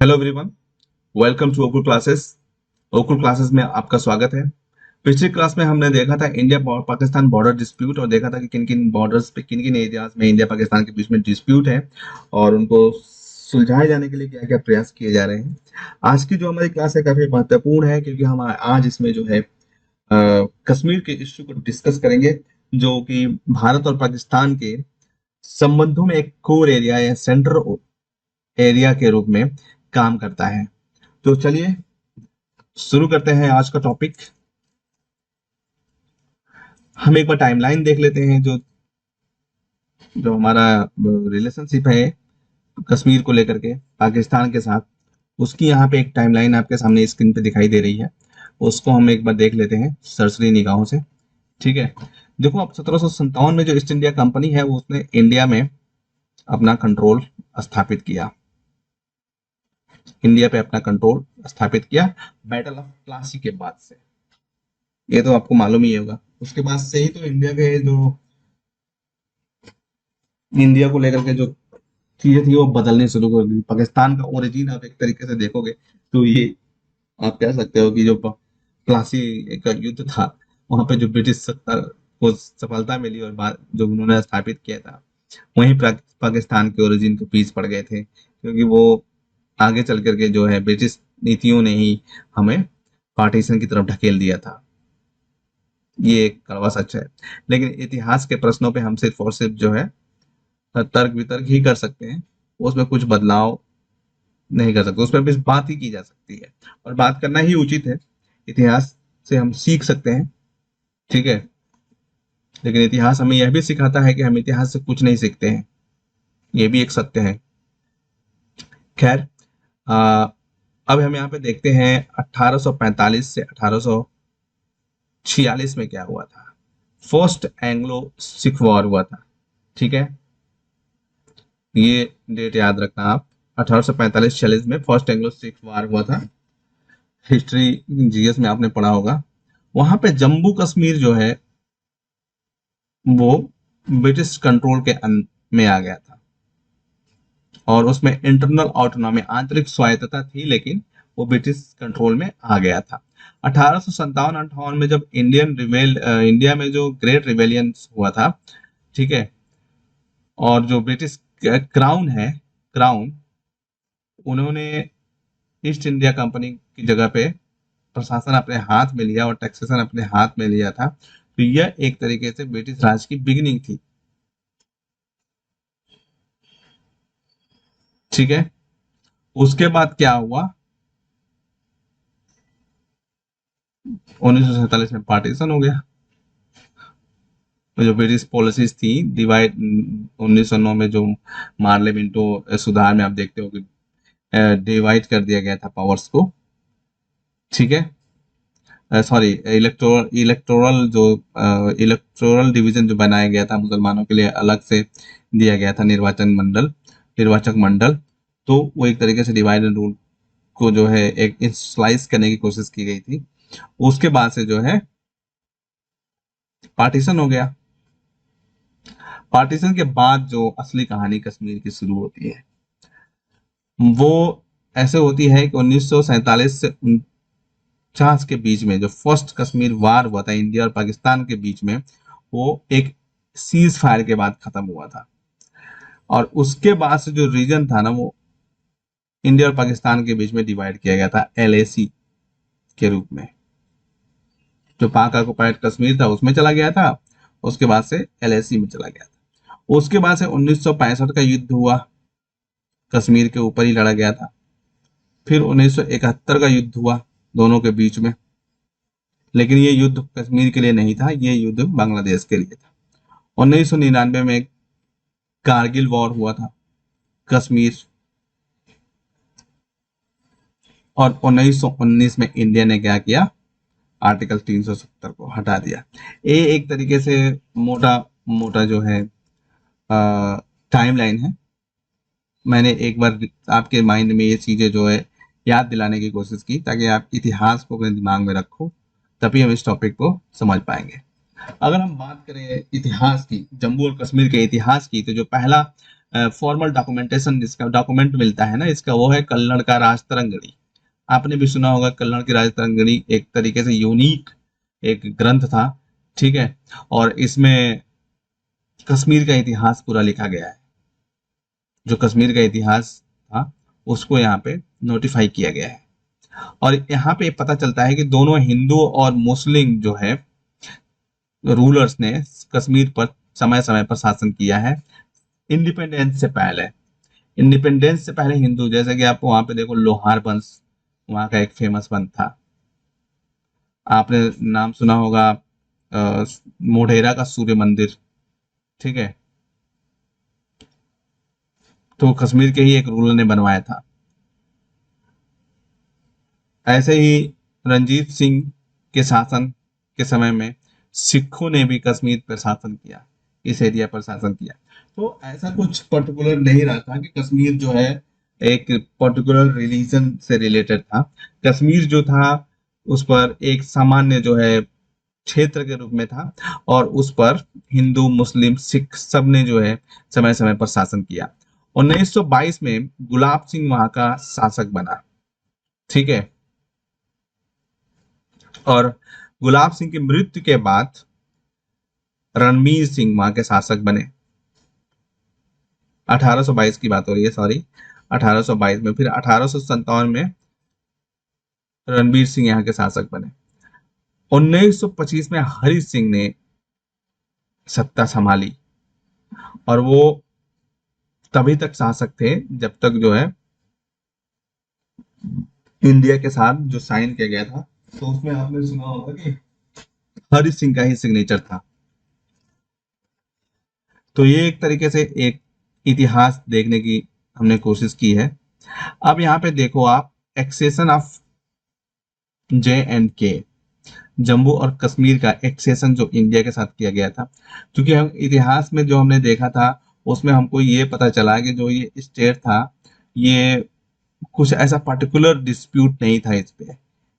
Hello everyone, welcome to ओकुल classes. ओकुल classes में आपका स्वागत है। पिछली क्लास में हमने देखा था इंडिया पाकिस्तान बॉर्डर डिस्प्यूट और देखा था कि किन किन बॉर्डर्स पे किन किन एरियाज में इंडिया पाकिस्तान के बीच में डिस्प्यूट है और उनको सुलझाए जाने के लिए क्या क्या प्रयास किए जा रहे हैं। आज की जो हमारी क्लास है काफी महत्वपूर्ण है क्योंकि हम आज इसमें जो है कश्मीर के इश्यू को डिस्कस करेंगे, जो कि भारत और पाकिस्तान के संबंधों में एक कोर एरिया या सेंटर एरिया के रूप में काम करता है। तो चलिए शुरू करते हैं आज का टॉपिक। हम एक बार टाइमलाइन देख लेते हैं, जो जो हमारा रिलेशनशिप है कश्मीर को लेकर के पाकिस्तान के साथ, उसकी यहाँ पे एक टाइमलाइन आपके सामने स्क्रीन पे दिखाई दे रही है। उसको हम एक बार देख लेते हैं सरसरी निगाहों से। ठीक है, देखो अब 1757 में जो ईस्ट इंडिया कंपनी है वो उसने इंडिया में अपना कंट्रोल स्थापित किया, इंडिया पे अपना कंट्रोल स्थापित किया बैटल ऑफ प्लासी के बाद से। ये तो आपको मालूम ही होगा। उसके बाद से ही तो इंडिया के जो इंडिया को लेकर के जो चीजें थी वो बदलनी शुरू कर दी। पाकिस्तान का ओरिजिन आप एक तरीके से देखोगे तो ये आप कह सकते हो कि जो प्लासी का युद्ध था वहां पे जो ब्रिटिश सत्ता को सफलता मिली और बाद जो उन्होंने स्थापित किया था वहीं पाकिस्तान के ओरिजिन के पीछे पड़ गए थे, क्योंकि वो आगे चल करके जो है ब्रिटिश नीतियों ने ही हमें पार्टीशन की तरफ ढकेल दिया था। ये एक कड़वा सच है। लेकिन इतिहास के प्रश्नों पे हम सिर्फ और सिर्फ जो है तर्क वितर्क ही कर सकते हैं, उसमें कुछ बदलाव नहीं कर सकते। उसमें बस बात ही की जा सकती है और बात करना ही उचित है। इतिहास से हम सीख सकते हैं, ठीक है, लेकिन इतिहास हमें यह भी सिखाता है कि हम इतिहास से कुछ नहीं सीखते हैं, ये भी एक सत्य है। खैर, आ, अब हम यहाँ पे देखते हैं 1845 से 1846 में क्या हुआ था। फर्स्ट एंग्लो सिख वॉर हुआ था। ठीक है, ये डेट याद रखना आप। 1845-46 में फर्स्ट एंग्लो सिख वार हुआ था। हिस्ट्री जीएस में आपने पढ़ा होगा। वहां पे जम्मू कश्मीर जो है वो ब्रिटिश कंट्रोल के में आ गया था और उसमें इंटरनल ऑटोनॉमी आंतरिक स्वायत्तता थी, लेकिन वो ब्रिटिश कंट्रोल में आ गया था। 1857-58 में जब इंडिया में जो ग्रेट रिवेलियन हुआ था, ठीक है, और जो ब्रिटिश क्राउन उन्होंने ईस्ट इंडिया कंपनी की जगह पे प्रशासन अपने हाथ में लिया और टैक्सेशन अपने हाथ में लिया था, तो यह एक तरीके से ब्रिटिश राज की बिगिनिंग थी। ठीक है, उसके बाद क्या हुआ, 1947 में पार्टीशन हो गया। तो जो ब्रिटिश पॉलिसीज थी डिवाइड 1909 में जो मार्ले मिंटो सुधार में आप देखते हो कि डिवाइड कर दिया गया था पावर्स को। ठीक है, सॉरी, इलेक्टोरल डिवीजन जो बनाया गया था मुसलमानों के लिए अलग से दिया गया था निर्वाचक मंडल। तो वो एक तरीके से डिवाइड एंड रूल को जो है एक स्लाइस करने की कोशिश की गई थी। उसके बाद से जो है पार्टीशन हो गया। पार्टीशन के बाद जो असली कहानी कश्मीर की शुरू होती है वो ऐसे होती है कि 1947 से 49 के बीच में जो फर्स्ट कश्मीर वार हुआ था इंडिया और पाकिस्तान के बीच में, वो एक सीज फायर के बाद खत्म हुआ था। और उसके बाद से जो रीजन था ना वो इंडिया और पाकिस्तान के बीच में डिवाइड किया गया था एलएसी के रूप में। जो पाक ऑक्युपाइड कश्मीर था उसमें चला गया था, उसके बाद से एलएसी में चला गया था। उसके बाद से 1965 का युद्ध हुआ, कश्मीर के ऊपर ही लड़ा गया था। फिर 1971 का युद्ध हुआ दोनों के बीच में, लेकिन ये युद्ध कश्मीर के लिए नहीं था, ये युद्ध बांग्लादेश के लिए था। 1999 में कारगिल वॉर हुआ था कश्मीर, और 1919 में इंडिया ने क्या किया, आर्टिकल 370 को हटा दिया। ये एक तरीके से मोटा मोटा जो है टाइमलाइन है। मैंने एक बार आपके माइंड में ये चीजें जो है याद दिलाने की कोशिश की ताकि आप इतिहास को अपने दिमाग में रखो, तभी हम इस टॉपिक को समझ पाएंगे। अगर हम बात करें इतिहास की, जम्मू और कश्मीर के इतिहास की, तो जो पहला फॉर्मल डॉक्यूमेंटेशन जिसका डॉक्यूमेंट मिलता है ना इसका, वो है कल्लड़ का राजतरंगिणी। आपने भी सुना होगा कल्लड़ की राजतरंगिणी एक तरीके से यूनिक एक ग्रंथ था। ठीक है। और इसमें कश्मीर का इतिहास पूरा लिखा गया है। जो कश्मीर का इतिहास था उसको यहाँ पे नोटिफाई किया गया है। और यहाँ पे पता चलता है कि दोनों हिंदू और मुस्लिम जो है रूलर्स ने कश्मीर पर समय समय पर शासन किया है। इंडिपेंडेंस से पहले, इंडिपेंडेंस से पहले हिंदू, जैसे कि आप वहां पे देखो लोहार वंश वहां का एक फेमस वंश था। आपने नाम सुना होगा मोढेरा का सूर्य मंदिर। ठीक है। तो कश्मीर के ही एक रूलर ने बनवाया था। ऐसे ही रंजीत सिंह के शासन के समय में सिखों ने भी कश्मीर पर शासन किया, इस एरिया पर शासन किया। तो ऐसा कुछ पर्टिकुलर नहीं रहा था कि कश्मीर जो है एक पर्टिकुलर रिलीजन से रिलेटेड था। कश्मीर जो था उस पर एक सामान्य जो है क्षेत्र के रूप में था, और उस पर हिंदू मुस्लिम सिख सब ने जो है समय समय पर शासन किया। 1922 में गुलाब सिंह वहां का शासक बना। ठीक है। और गुलाब सिंह की मृत्यु के बाद रणवीर सिंह वहां के शासक बने। 1822 की बात हो रही है, सॉरी, 1822 में। फिर 1857 में रणवीर सिंह यहाँ के शासक बने। 1925 में हरि सिंह ने सत्ता संभाली, और वो तभी तक शासक थे जब तक जो है इंडिया के साथ जो साइन किया गया था, तो उसमें आपने सुना होगा कि हरि सिंह का ही सिग्नेचर था। तो ये एक तरीके से एक इतिहास देखने की हमने कोशिश की है। अब यहाँ पे देखो आप, एक्सेशन ऑफ J&K, जम्मू और कश्मीर का एक्सेशन जो इंडिया के साथ किया गया था। क्योंकि हम इतिहास में जो हमने देखा था उसमें हमको ये पता चला कि जो ये स्टेट था, ये कुछ ऐसा पर्टिकुलर डिस्प्यूट नहीं था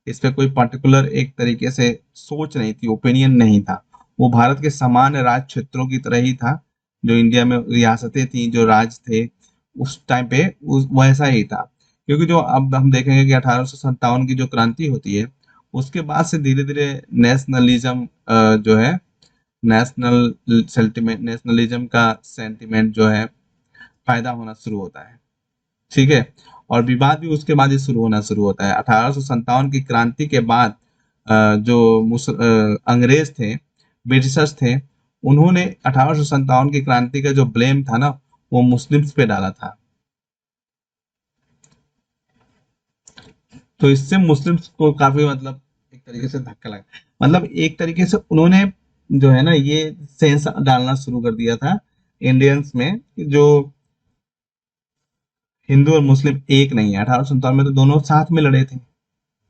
इस पे कोई पर्टिकुलर एक तरीके से सोच नहीं थी, ओपिनियन नहीं था। वो भारत के सामान्य राज्य क्षेत्रों की तरह ही था। जो इंडिया में रियासतें थी, जो राज्य थे उस टाइम पे वैसा ही था। क्योंकि जो अब हम देखेंगे कि 1857 की जो क्रांति होती है, उसके बाद से धीरे धीरे नेशनलिज्म जो है, नेशनलिज्म का सेंटिमेंट जो है पैदा होना शुरू होता है। ठीक है। और विवाद भी उसके बाद ही शुरू होना शुरू होता है। 1857 की क्रांति के बाद जो अंग्रेज थे, ब्रिटिशर्स थे, उन्होंने 1857 की क्रांति का जो ब्लेम था ना, वो मुस्लिम्स पे डाला था। तो इससे मुस्लिम्स को काफी मतलब एक तरीके से धक्का लगा। मतलब एक तरीके से उन्होंने जो है ना ये सेंस डालना शुरू कर दिया था इंडियंस में कि जो हिंदू और मुस्लिम एक नहीं है। 1857 में तो दोनों साथ में लड़े थे।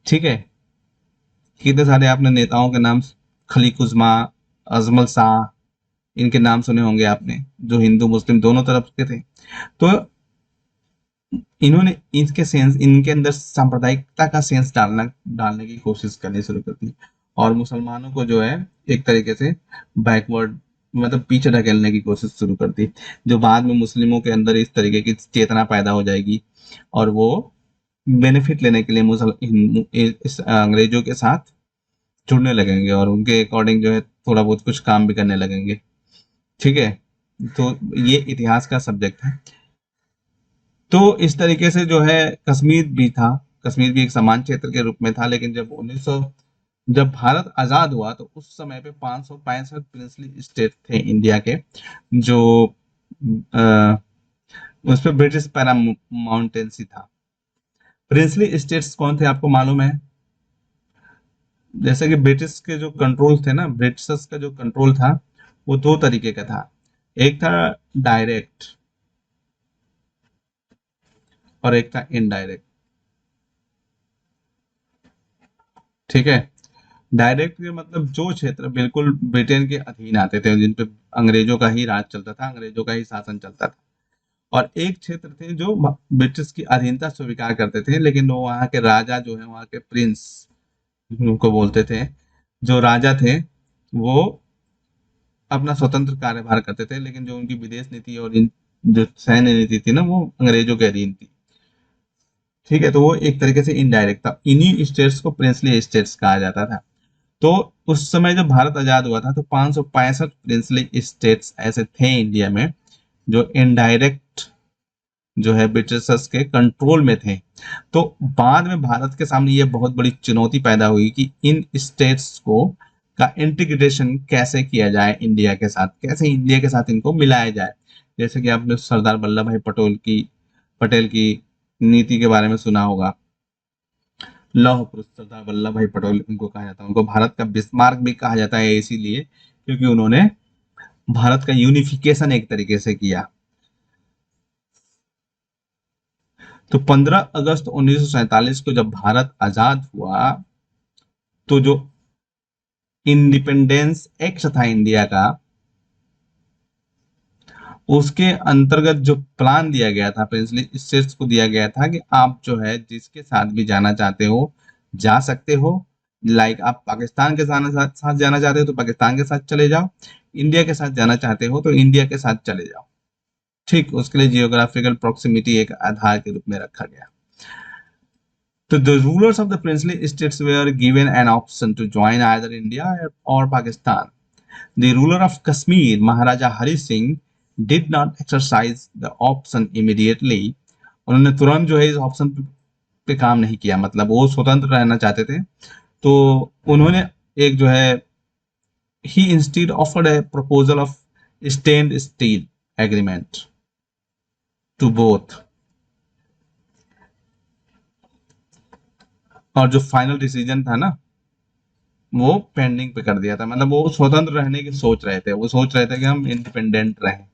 ठीक है। कितने सारे आपने नेताओं के नाम, खलीक उज़्मा, अजमल शाह, इनके नाम सुने होंगे आपने, जो हिंदू मुस्लिम दोनों तरफ के थे। तो इन्होंने इनके अंदर सांप्रदायिकता का सेंस डालने की कोशिश करनी शुरू कर दी, और मुसलमानों को जो है एक तरीके से बैकवर्ड, मतलब पीछे ढकेलने की कोशिश शुरू कर दी। जो बाद में मुस्लिमों के अंदर इस तरीके की चेतना पैदा हो जाएगी, और वो बेनिफिट लेने के लिए इस अंग्रेजों के साथ जुड़ने लगेंगे, और उनके अकॉर्डिंग जो है थोड़ा बहुत कुछ काम भी करने लगेंगे। ठीक है। तो ये इतिहास का सब्जेक्ट है। तो इस तरीके से जो है कश्मीर भी था। कश्मीर भी एक समान क्षेत्र के रूप में था, लेकिन जब भारत आजाद हुआ तो उस समय पे 565 प्रिंसली स्टेट थे इंडिया के, जो अ, उस पे ब्रिटिश पैरामाउंटेंसी था। प्रिंसली स्टेट्स कौन थे आपको मालूम है? जैसे कि ब्रिटिश के जो कंट्रोल थे ना, ब्रिटिशर्स का जो कंट्रोल था वो दो तरीके का था। एक था डायरेक्ट, और एक था इनडायरेक्ट। ठीक है। डायरेक्ट के मतलब जो क्षेत्र बिल्कुल ब्रिटेन के अधीन आते थे, जिन पे अंग्रेजों का ही राज चलता था, अंग्रेजों का ही शासन चलता था। और एक क्षेत्र थे जो ब्रिटिश की अधीनता स्वीकार करते थे, लेकिन वो वहाँ के राजा जो है, वहाँ के प्रिंस उनको बोलते थे, जो राजा थे वो अपना स्वतंत्र कार्यभार करते थे, लेकिन जो उनकी विदेश नीति और इन जो सैन्य नीति थी ना वो अंग्रेजों के अधीन थी। ठीक है, तो वो एक तरीके से इनडायरेक्ट था। इन्हीं स्टेट्स को प्रिंसली स्टेट्स कहा जाता था। तो उस समय जब भारत आजाद हुआ था तो 565 प्रिंसली स्टेट्स ऐसे थे इंडिया में जो इनडायरेक्ट जो है ब्रिटिशर्स के कंट्रोल में थे। तो बाद में भारत के सामने ये बहुत बड़ी चुनौती पैदा हुई कि इन स्टेट्स को का इंटीग्रेशन कैसे किया जाए इंडिया के साथ, कैसे इंडिया के साथ इनको मिलाया जाए। जैसे कि आपने सरदार वल्लभ भाई पटेल की नीति के बारे में सुना होगा। लौह पुरुष सरदार वल्लभ भाई पटेल उनको कहा जाता है, उनको भारत का बिस्मार्क भी कहा जाता है इसीलिए क्योंकि उन्होंने भारत का यूनिफिकेशन एक तरीके से किया। तो 15 अगस्त 1947 को जब भारत आजाद हुआ तो जो इंडिपेंडेंस एक्ट था इंडिया का, उसके अंतर्गत जो प्लान दिया गया था प्रिंसली स्टेट्स को दिया गया था कि आप जो है जिसके साथ भी जाना चाहते हो जा सकते हो। लाइक आप पाकिस्तान के साथ जाना चाहते हो तो पाकिस्तान के साथ चले जाओ, इंडिया के साथ जाना चाहते हो तो इंडिया के साथ चले जाओ। ठीक, उसके लिए जियोग्राफिकल प्रोक्सिमिटी एक आधार के रूप में रखा गया। So the rulers of the princely states were given an option to join either India or Pakistan. The ruler of Kashmir, Maharaja Hari Singh, did not exercise the option immediately. उन्होंने तुरंत जो है इस ऑप्शन पे काम नहीं किया, मतलब वो स्वतंत्र रहना चाहते थे। तो उन्होंने एक जो है he instead offered a proposal of stained steel agreement to both। और जो फाइनल डिसीजन था ना वो पेंडिंग पे कर दिया था, मतलब वो स्वतंत्र रहने की सोच रहे थे, वो सोच रहे थे कि हम इंडिपेंडेंट रहें।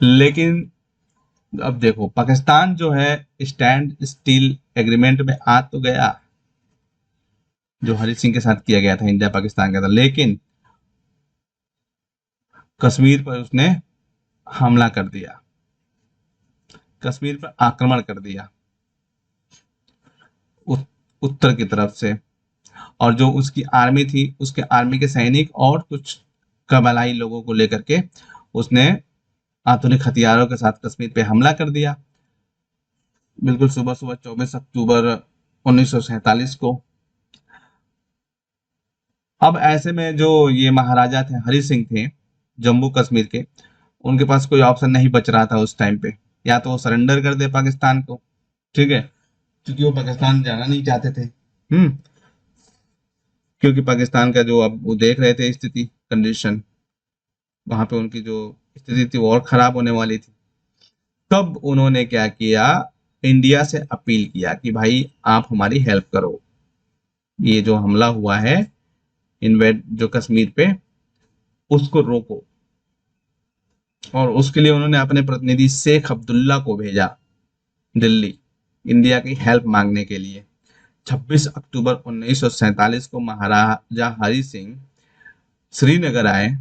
लेकिन अब देखो पाकिस्तान जो है स्टैंड स्टील एग्रीमेंट में आ तो गया, जो हरि सिंह के साथ किया गया था इंडिया पाकिस्तान का था, लेकिन कश्मीर पर उसने हमला कर दिया, कश्मीर पर आक्रमण कर दिया उत्तर की तरफ से। और जो उसकी आर्मी थी, उसके आर्मी के सैनिक और कुछ कबालाई लोगों को लेकर के उसने आधुनिक हथियारों के साथ कश्मीर पे हमला कर दिया, बिल्कुल सुबह सुबह 24 अक्टूबर 1947 को। अब ऐसे में जो ये महाराजा थे हरि सिंह थे जम्मू कश्मीर के, उनके पास कोई ऑप्शन नहीं बच रहा था उस टाइम पे, या तो वो सरेंडर कर दे पाकिस्तान को, ठीक है, क्योंकि वो पाकिस्तान जाना नहीं चाहते थे। क्योंकि पाकिस्तान का जो अब वो देख रहे थे स्थिति कंडीशन, वहां पे उनकी जो स्थिति थी वो और खराब होने वाली थी। तब उन्होंने क्या किया, इंडिया से अपील किया कि भाई आप हमारी हेल्प करो, ये जो हमला हुआ है इन्वेड जो कश्मीर पे उसको रोको। और उसके लिए उन्होंने अपने प्रतिनिधि शेख अब्दुल्ला को भेजा दिल्ली इंडिया की हेल्प मांगने के लिए। 26 अक्टूबर 1947 को महाराजा हरि सिंह श्रीनगर आए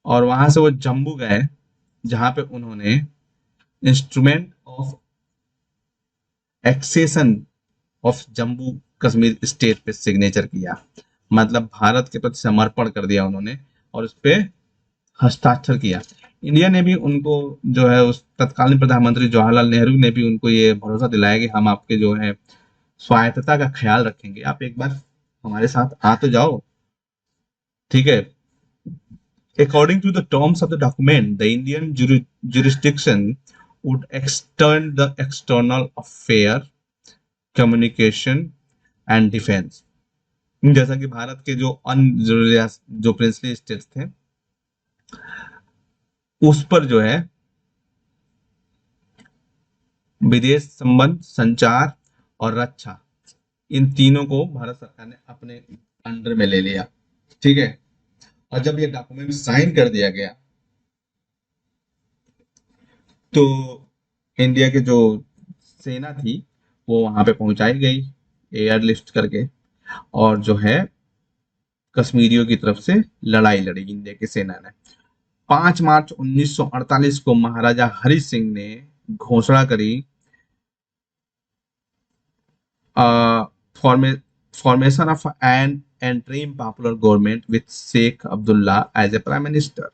और वहां से वो जम्मू गए, जहां पे उन्होंने instrument of accession of Jammu Kashmir state पे सिग्नेचर किया, मतलब भारत के प्रति समर्पण कर दिया उन्होंने और उस पे हस्ताक्षर किया। इंडिया ने भी उनको जो है उस तत्कालीन प्रधानमंत्री जवाहरलाल नेहरू ने भी उनको ये भरोसा दिलाया कि हम आपके जो है स्वायत्तता का ख्याल रखेंगे, आप एक बार हमारे साथ आ तो जाओ। ठीक है, according to the terms of the document, the Indian jurisdiction would extend the external affair, communication and defense। जैसा कि भारत के जो अन्य जो प्रिंसली स्टेट्स थे उस पर जो है विदेश संबंध, संचार और रक्षा, इन तीनों को भारत सरकार ने अपने अंडर में ले लिया। ठीक है, और जब ये डॉक्यूमेंट साइन कर दिया गया तो इंडिया के जो सेना थी वो वहां पे पहुंचाई गई एयरलिफ्ट करके, और जो है कश्मीरियों की तरफ से लड़ाई लड़ी इंडिया की सेना ने। 5 मार्च 1948 को महाराजा हरि सिंह ने घोषणा करी formation of an interim popular government with Sheikh Abdullah as a prime minister.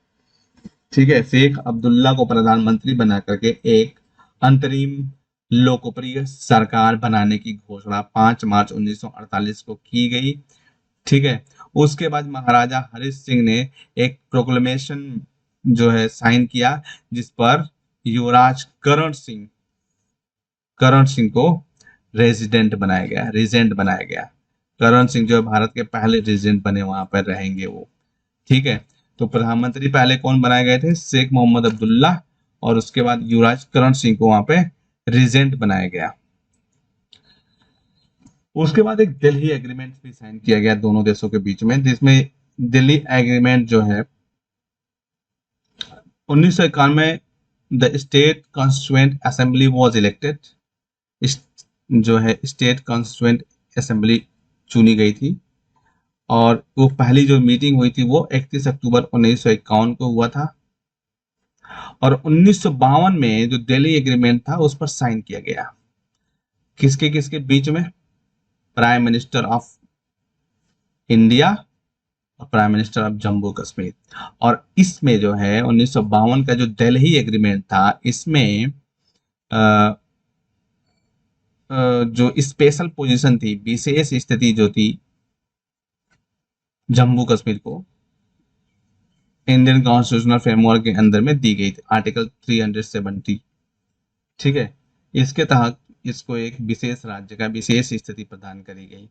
ठीक है, शेख अब्दुल्ला को प्रधानमंत्री बना करके एक अंतरिम लोकप्रिय सरकार बनाने की घोषणा 5 मार्च 1948 को की गई। ठीक है, उसके बाद महाराजा हरीश सिंह ने एक प्रोक्लेमेशन जो है साइन किया, जिस पर युवराज करण सिंह को रेजिडेंट बनाया गया, रीजेंट बनाया गया। करण सिंह जो है भारत के पहले रीजेंट बने, वहां पर रहेंगे वो। ठीक है, तो प्रधानमंत्री पहले कौन बनाए गए थे? शेख मोहम्मद अब्दुल्ला, और उसके बाद युवराज करण सिंह को वहां पे रीजेंट बनाया गया। उसके बाद एक दिल्ली एग्रीमेंट भी साइन किया गया दोनों देशों के बीच में, जिसमें दिल्ली एग्रीमेंट जो है 1991 में the state constituent assembly was elected, जो है स्टेट कॉन्स्टिट्यूएंट असेंबली चुनी गई थी, और वो पहली जो मीटिंग हुई थी वो 31 अक्टूबर 1951 को हुआ था, और 1952 में जो दिल्ली एग्रीमेंट था उस पर साइन किया गया। किसके किसके बीच में? प्राइम मिनिस्टर ऑफ इंडिया और prime minister of Jammu Kashmir. और इसमें जो है 1952 का जो दिल्ली एग्रीमेंट था, इसमें जो स्पेशल पोजीशन थी, विशेष स्थिति जो थी जम्मू कश्मीर को, इंडियन कॉन्स्टिट्यूशनल फ्रेमवर्क के अंदर में दी गई थी, आर्टिकल 370। ठीक है, इसके तहत इसको एक विशेष राज्य का विशेष स्थिति प्रदान करी गई,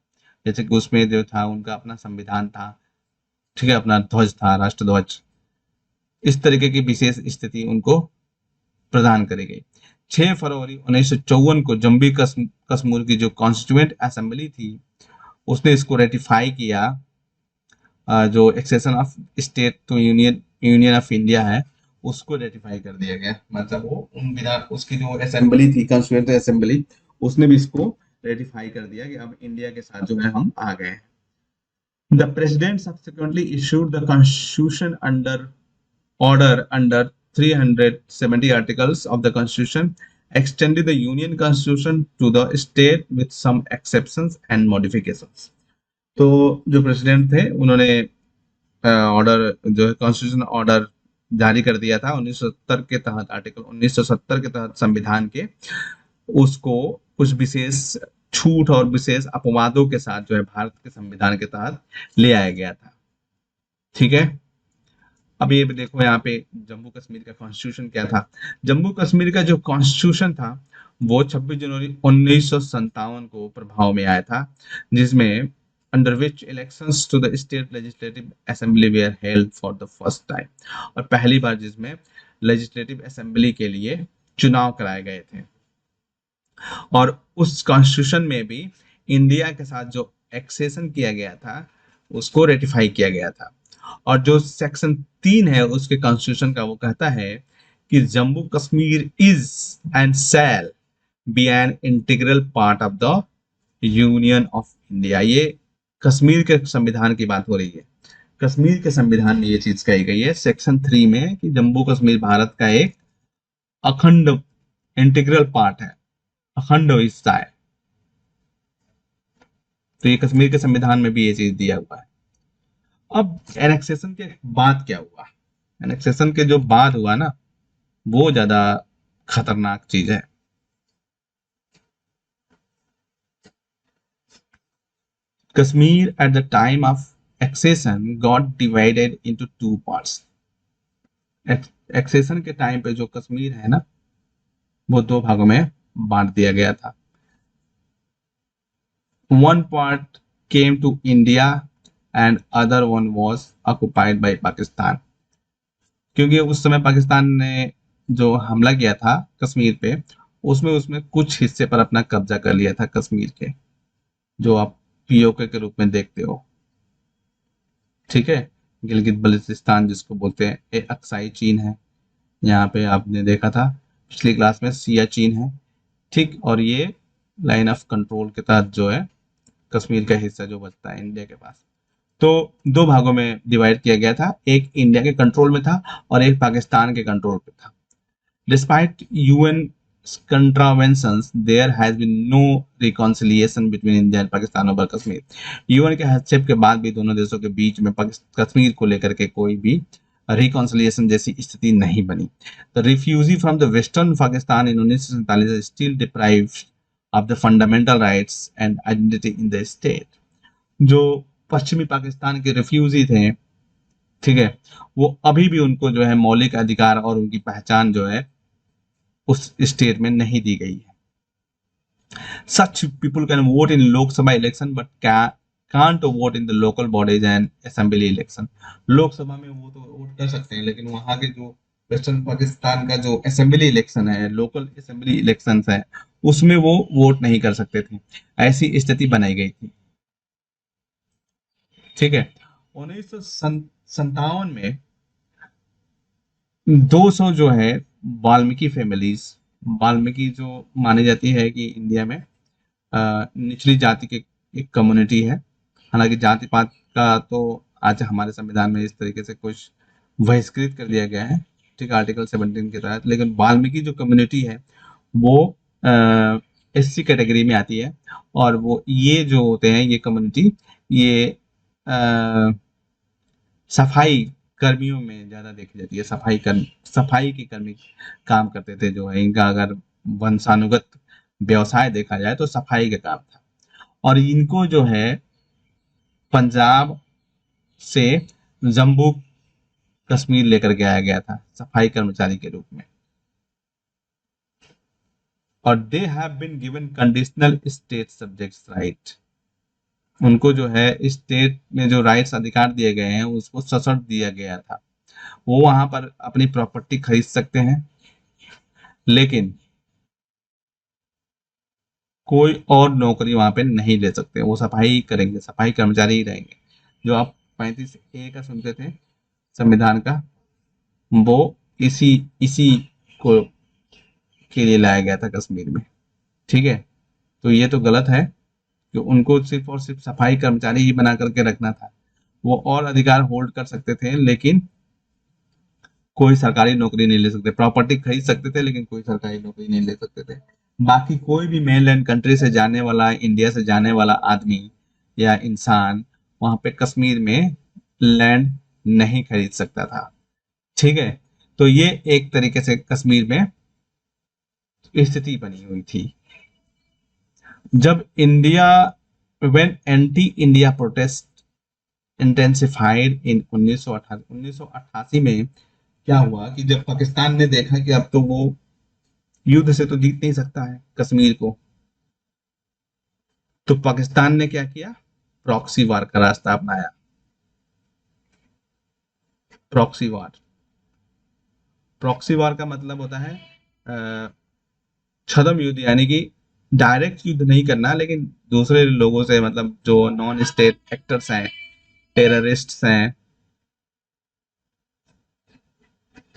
जैसे कि उसमें जो था उनका अपना संविधान था, ठीक है, अपना ध्वज था, राष्ट्र ध्वज, इस तरीके की विशेष स्थिति उनको प्रदान करी गई। 6 फरवरी 1954 को जम्मू कश्मीर की जो कॉन्स्टिट्यूएंट असेंबली थी उसने इसको रेटिफाई किया, जो accession of state to union of India है उसको रेटिफाई कर दिया गया। मतलब वो उसकी जो असेंबली थी, कॉन्स्टिट्यूएंट असेंबली, उसने भी इसको रेटिफाई कर दिया कि अब इंडिया के साथ जो है हम आ गए। The president subsequently issued the constitution order under 370 articles of the constitution, extended the union constitution to the state with some exceptions and modifications। तो जो प्रेसिडेंट थे उन्होंने ऑर्डर जो है कॉन्स्टिट्यूशन ऑर्डर जारी कर दिया था 1970 के तहत, आर्टिकल 1970 के तहत संविधान के, उसको कुछ विशेष छूट और विशेष अपवादों के साथ जो है भारत के संविधान के तहत ले आया गया था। ठीक है, अब ये देखो यहाँ पे जम्मू कश्मीर का कॉन्स्टिट्यूशन क्या था। जम्मू कश्मीर का जो कॉन्स्टिट्यूशन था वो 26 जनवरी 1957 को प्रभाव में आया था, जिसमें under which elections to the state legislative assembly were held for the first time, और पहली बार जिसमें लेजिस्लेटिव असेंबली के लिए चुनाव कराए गए थे। और उस कॉन्स्टिट्यूशन में भी इंडिया के साथ जो एक्सेशन किया गया था उसको रेटिफाई किया गया था। और जो सेक्शन 3 है उसके कॉन्स्टिट्यूशन का, वो कहता है कि Jammu Kashmir is and shall be an integral part of the union of India. ये कश्मीर के संविधान की बात हो रही है। कश्मीर के संविधान में ये चीज कही गई है सेक्शन 3 में कि जम्मू कश्मीर भारत का एक अखंड इंटीग्रल पार्ट है, अखंड हिस्सा है। तो ये कश्मीर के संविधान में भी ये चीज दिया हुआ है। अब एनेक्सेशन के बाद क्या हुआ? एनेक्सेशन के जो बाद हुआ ना, वो ज्यादा खतरनाक चीज है। Kashmir at the time of accession got divided into 2 parts। Accession के टाइम पे जो कश्मीर है ना, वो 2 भागों में बांट दिया गया था। One part came to India and other one was occupied by Pakistan। क्योंकि उस समय पाकिस्तान ने जो हमला किया था कश्मीर पे, उसमें कुछ हिस्से पर अपना कब्जा कर लिया था कश्मीर के, जो आप पीओके के रूप में देखते हो। ठीक है, गिलगित बल्तिस्तान जिसको बोलते हैं, ये अक्साई चीन है, यहाँ पे आपने देखा था पिछली क्लास में सियाचिन है। ठीक, और ये लाइन ऑफ कंट्रोल के तहत जो है कश्मीर का हिस्सा जो बचता है इंडिया के पास। तो 2 भागों में डिवाइड किया गया था, एक इंडिया के कंट्रोल में था और एक पाकिस्तान के कंट्रोल पे था। Despite UN contraventions, there has been no reconciliation between India and Pakistan over Kashmir. UN के हस्तक्षेप के बाद भी दोनों देशों के बीच में कश्मीर को लेकर के कोई भी रिकॉन्सिलिएशन जैसी स्थिति नहीं बनी. The refugee from the western Pakistan in 1947 still deprived of the fundamental rights and identity in the state. जो पश्चिमी पाकिस्तान के रिफ्यूजी थे, ठीक है, वो अभी भी उनको जो है मौलिक अधिकार और उनकी पहचान जो है उस स्टेट में नहीं दी गई है. Such people can vote in Lok Sabha election but can't vote in the local bodies and assembly election. लोक सभा में वो तो वोट कर सकते हैं, लेकिन वहां के जो वेस्टर्न पाकिस्तान का जो असेंबली इलेक्शन है, लोकल असेंबली इलेक्शंस है, उसमें वो वोट नहीं कर सकते थे. ऐसी स्थिति बनाई गई थी. ठीक है. 1957 में 200 जो है वाल्मीकि फैमिलीज, वाल्मीकि जो मानी जाती है कि इंडिया में निचली जाति के एक कम्युनिटी है. हालांकि जाति पात का तो आज हमारे संविधान में इस तरीके से कुछ बहिष्कृत कर दिया गया है, ठीक, आर्टिकल 17 के तहत, लेकिन वाल्मीकि जो कम्युनिटी है वो एससी कैटेगरी में आती है. और वो ये जो होते हैं, ये कम्युनिटी, ये सफाई कर्मियों में ज्यादा देखी जाती है. सफाई के कर्मी काम करते थे जो है. इनका अगर वंशानुगत व्यवसाय देखा जाए तो सफाई का काम था. और इनको जो है पंजाब से जम्मू कश्मीर लेकर के आया गया था सफाई कर्मचारी के रूप में. और they have been given conditional state subjects right. उनको जो है स्टेट में जो राइट्स अधिकार दिए गए हैं उसको सशर्त दिया गया था. वो वहां पर अपनी प्रॉपर्टी खरीद सकते हैं, लेकिन कोई और नौकरी वहां पे नहीं ले सकते. वो सफाई करेंगे, सफाई कर्मचारी ही रहेंगे. जो आप 35A का सुनते थे संविधान का, वो इसी को के लिए लाया गया था कश्मीर में. ठीक है. तो ये तो गलत है कि उनको सिर्फ और सिर्फ सफाई कर्मचारी ही बना करके रखना था. वो और अधिकार होल्ड कर सकते थे, लेकिन कोई सरकारी नौकरी नहीं ले सकते. प्रॉपर्टी खरीद सकते थे, लेकिन कोई सरकारी नौकरी नहीं ले सकते थे. बाकी कोई भी मेनलैंड कंट्री से जाने वाला, इंडिया से जाने वाला आदमी या इंसान वहां पे कश्मीर में लैंड नहीं खरीद सकता था. ठीक है. तो ये एक तरीके से कश्मीर में स्थिति बनी हुई थी. जब when anti-India protest intensified in 1988 में क्या हुआ कि जब पाकिस्तान ने देखा कि अब तो वो युद्ध से तो जीत नहीं सकता है कश्मीर को, तो पाकिस्तान ने क्या किया? प्रॉक्सी वार का रास्ता अपनाया. प्रॉक्सी वार का मतलब होता है छद्म युद्ध, यानी कि डायरेक्ट युद्ध नहीं करना, लेकिन दूसरे लोगों से, मतलब जो नॉन स्टेट एक्टर्स हैं, टेररिस्ट्स हैं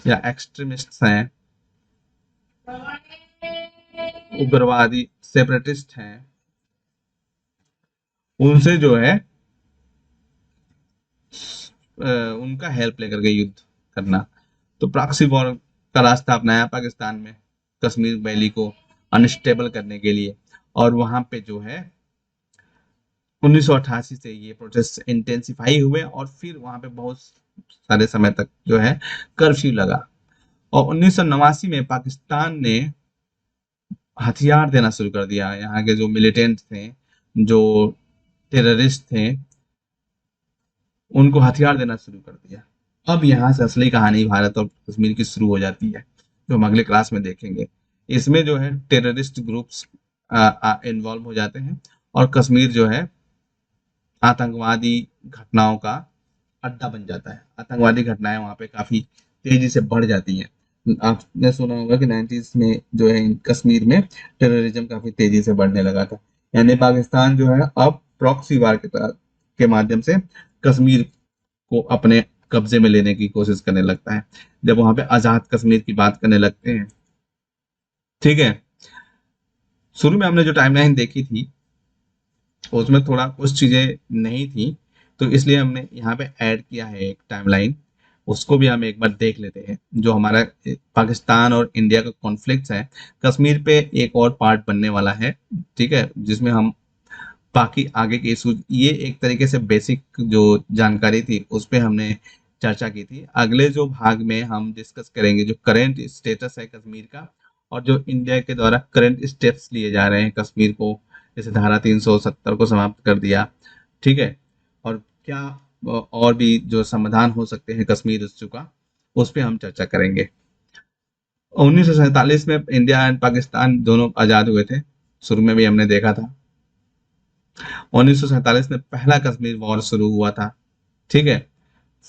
या एक्सट्रीमिस्ट्स हैं, उग्रवादी सेपरेटिस्ट हैं, उनसे जो है उनका हेल्प लेकर के युद्ध करना. तो प्रॉक्सी वॉर का रास्ता अपनाया पाकिस्तान में कश्मीर वैली को अनस्टेबल करने के लिए. और वहां पे जो है 1988 से ये प्रोटेस्ट इंटेंसिफाई हुए और फिर वहां पे बहुत सारे समय तक जो है कर्फ्यू लगा. और 1989 में पाकिस्तान ने हथियार देना शुरू कर दिया. यहाँ के जो मिलिटेंट थे, जो टेररिस्ट थे, उनको हथियार देना शुरू कर दिया. अब यहाँ से असली कहानी भारत और कश्मीर की शुरू हो जाती है, जो हम अगले क्लास में देखेंगे. इसमें जो है टेररिस्ट ग्रुप्स इन्वॉल्व हो जाते हैं और कश्मीर जो है आतंकवादी घटनाओं का अड्डा बन जाता है. आतंकवादी घटनाएं वहां पे काफी तेजी से बढ़ जाती हैं. आपने सुना होगा कि 90s में जो है कश्मीर में टेररिज्म काफी तेजी से बढ़ने लगा था. यानी पाकिस्तान जो है अब प्रॉक्सी वार के माध्यम से कश्मीर को अपने कब्जे में लेने की कोशिश करने लगता है, जब वहां पे आजाद कश्मीर की बात करने लगते हैं. ठीक है. शुरू में हमने जो टाइमलाइन देखी थी उसमें थोड़ा कुछ चीजें नहीं थी, तो इसलिए हमने यहाँ पे ऐड किया है एक टाइमलाइन. उसको भी हम एक बार देख लेते हैं। जो हमारा पाकिस्तान और इंडिया का कॉन्फ्लिक्ट है, कश्मीर पे एक और पार्ट बनने वाला है, ठीक है, जिसमें हम बाकी आगे के इशूज, ये एक तरीके से बेसिक जो जानकारी थी उस पे हमने चर्चा की थी। अगले जो भाग में हम डिस्कस करेंगे जो करंट स्टेटस है कश्मीर का, और जो इंडिया के द्वारा करंट स्टेप्स लिए जा रहे हैं कश्मीर को, जैसे धारा 370 को समाप्त कर दिया, ठीक है, और क्या और भी जो समाधान हो सकते हैं कश्मीर इश्यू का, उस पे हम चर्चा करेंगे। 1947 में इंडिया एंड पाकिस्तान दोनों आजाद हुए थे, शुरू में भी हमने देखा था। 1947 में पहला कश्मीर वॉर शुरू हुआ था, ठीक है।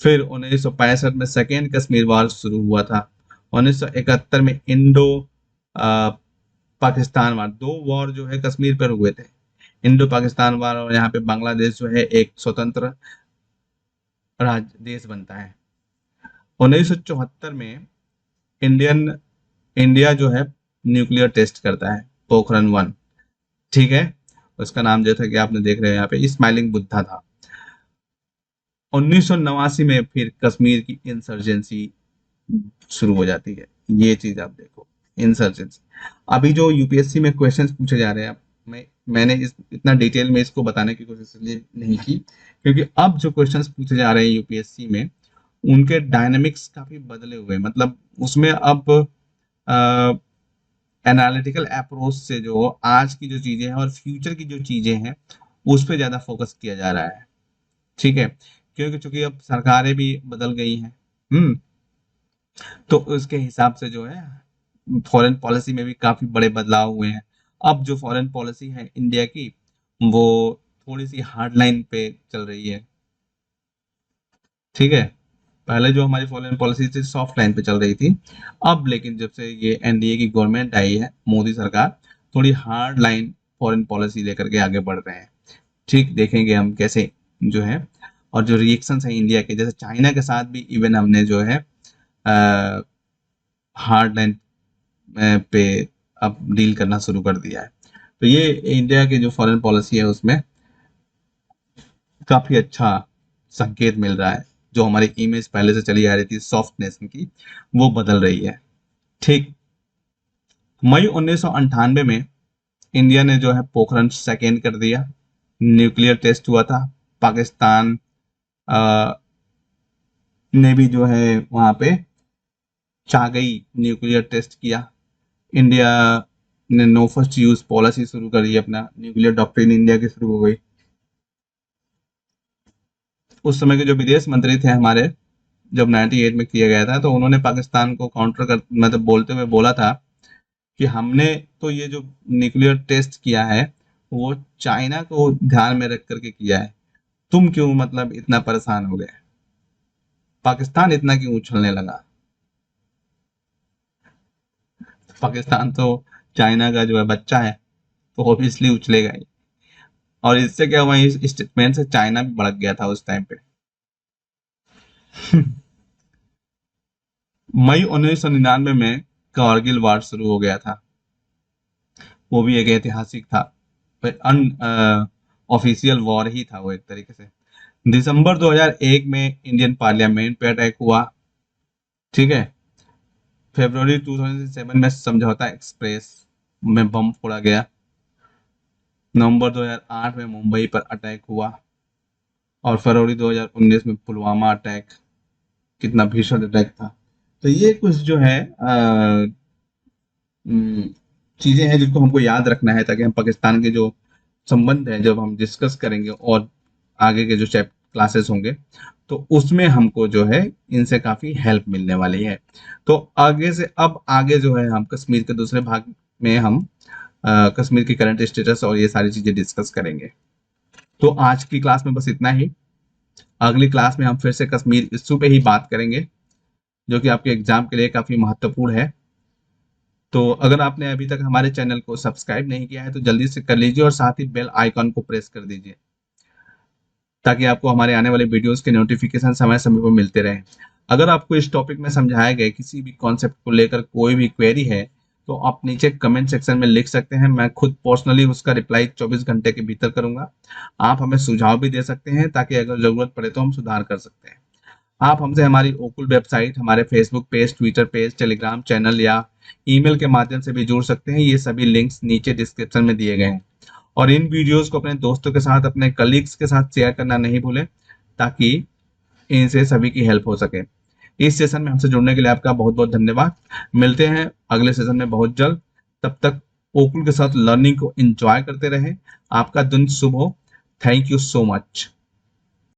फिर 1965 में सेकेंड कश्मीर वॉर शुरू हुआ था। 1971 में इंडो पाकिस्तान वॉर, दो वॉर जो है कश्मीर पर हुए थे, इंडो पाकिस्तान वॉर, और यहाँ पे बांग्लादेश जो है एक स्वतंत्र राज्य देश बनता है। 1974 में इंडियन इंडिया जो है न्यूक्लियर टेस्ट करता है, पोखरण 1, ठीक है। उसका नाम जैसा कि आपने देख रहे हैं यहाँ पे स्माइलिंग बुद्धा था। 1989 में फिर कश्मीर की इंसर्जेंसी शुरू हो जाती है। ये चीज आप देखो, इंसर्जेंसी। अभी जो यूपीएससी में क्वेश्चंस पूछे जा रहे हैं, मैंने इतना डिटेल में इसको बताने की कोशिश इसलिए नहीं की क्योंकि अब जो क्वेश्चंस पूछे जा रहे हैं यूपीएससी में, उनके डायनेमिक्स काफी बदले हुए, मतलब उसमें अब एनालिटिकल अप्रोच से जो आज की जो चीजें हैं और फ्यूचर की जो चीजें हैं उस पर ज्यादा फोकस किया जा रहा है, ठीक है, क्योंकि चूंकि अब सरकारें भी बदल गई हैं, तो उसके हिसाब से जो है फॉरेन पॉलिसी में भी काफी बड़े बदलाव हुए हैं। अब जो फॉरेन पॉलिसी है इंडिया की, वो थोड़ी सी हार्ड लाइन पे चल रही है, ठीक है। पहले जो हमारी फॉरेन पॉलिसी थी सॉफ्ट लाइन पे चल रही थी, अब लेकिन जब से ये एनडीए की गवर्नमेंट आई है, मोदी सरकार, थोड़ी हार्ड लाइन फॉरेन पॉलिसी लेकर के आगे बढ़ रहे हैं, ठीक। देखेंगे हम कैसे जो है, और जो रिएक्शन है इंडिया के, जैसे चाइना के साथ भी इवन हमने जो है हार्ड लाइन पे अब डील करना शुरू कर दिया है। तो ये इंडिया की जो फॉरेन पॉलिसी है उसमें काफी अच्छा संकेत मिल रहा है। जो हमारी इमेज पहले से चली आ रही थी सॉफ्ट नेशन की, वो बदल रही है, ठीक। मई 1998 में इंडिया ने जो है पोखरण सेकेंड कर दिया, न्यूक्लियर टेस्ट हुआ था। पाकिस्तान ने भी जो है वहां पे चागई न्यूक्लियर टेस्ट किया। इंडिया ने नो फर्स्ट यूज पॉलिसी शुरू करी, अपना न्यूक्लियर डॉक्ट्रिन इंडिया की शुरू हो गई। उस समय के जो विदेश मंत्री थे हमारे, जब 98 में किया गया था, तो उन्होंने पाकिस्तान को काउंटर कर मतलब बोलते हुए बोला था कि हमने तो ये जो न्यूक्लियर टेस्ट किया है वो चाइना को ध्यान में रख करके किया है, तुम क्यों मतलब इतना परेशान हो गए, पाकिस्तान इतना क्यों उछलने लगा। पाकिस्तान तो चाइना का जो है बच्चा है, तो ऑब्वियसली उछलेगा ही। और इससे क्या हुआ, इस स्टेटमेंट से चाइना भी भड़क गया था उस टाइम पे। मई 1999 में कारगिल वार शुरू हो गया था, वो भी एक ऐतिहासिक था, अन ऑफिशियल वॉर ही था वो एक तरीके से। दिसंबर 2001 में इंडियन पार्लियामेंट पे अटैक हुआ, ठीक है। फरवरी 2007 में समझौता एक्सप्रेस में बम फोड़ा गया। नवंबर 2008 में मुंबई पर अटैक हुआ, और फरवरी 2019 में पुलवामा अटैक, कितना भीषण अटैक था। तो ये कुछ जो है चीजें हैं जिनको हमको याद रखना है, ताकि हम पाकिस्तान के जो संबंध है जब हम डिस्कस करेंगे और आगे के जो चैप्टर क्लासेस होंगे, तो उसमें हमको जो है इनसे काफी हेल्प मिलने वाली है। तो आगे से अब आगे जो है हम कश्मीर के दूसरे भाग में हम कश्मीर की करंट स्टेटस और ये सारी चीजें डिस्कस करेंगे। तो आज की क्लास में बस इतना ही। अगली क्लास में हम फिर से कश्मीर इश्यू पे ही बात करेंगे, जो कि आपके एग्जाम के लिए काफी महत्वपूर्ण है। तो अगर आपने अभी तक हमारे चैनल को सब्सक्राइब नहीं किया है तो जल्दी से कर लीजिए, और साथ ही बेल आइकॉन को प्रेस कर दीजिए, ताकि आपको हमारे आने वाले वीडियोस के नोटिफिकेशन समय समय पर मिलते रहें। अगर आपको इस टॉपिक में समझाए गए किसी भी कॉन्सेप्ट को लेकर कोई भी क्वेरी है, तो आप नीचे कमेंट सेक्शन में लिख सकते हैं, मैं खुद पर्सनली उसका रिप्लाई 24 घंटे के भीतर करूंगा। आप हमें सुझाव भी दे सकते हैं, ताकि अगर जरूरत पड़े तो हम सुधार कर सकते हैं। आप हमसे हमारी ओकुल वेबसाइट, हमारे Facebook page, Twitter page, Telegram channel या ईमेल के माध्यम से भी जुड़ सकते हैं। ये सभी लिंक्स नीचे डिस्क्रिप्शन में दिए गए हैं। और इन वीडियोस को अपने दोस्तों के साथ, अपने कलीग्स के साथ शेयर करना नहीं भूलें, ताकि इनसे सभी की हेल्प हो सके। इस सेशन में हमसे जुड़ने के लिए आपका बहुत बहुत धन्यवाद। मिलते हैं अगले सेशन में बहुत जल्द। तब तक ओकुल के साथ लर्निंग को एंजॉय करते रहें। आपका दिन शुभ हो। Thank you so much.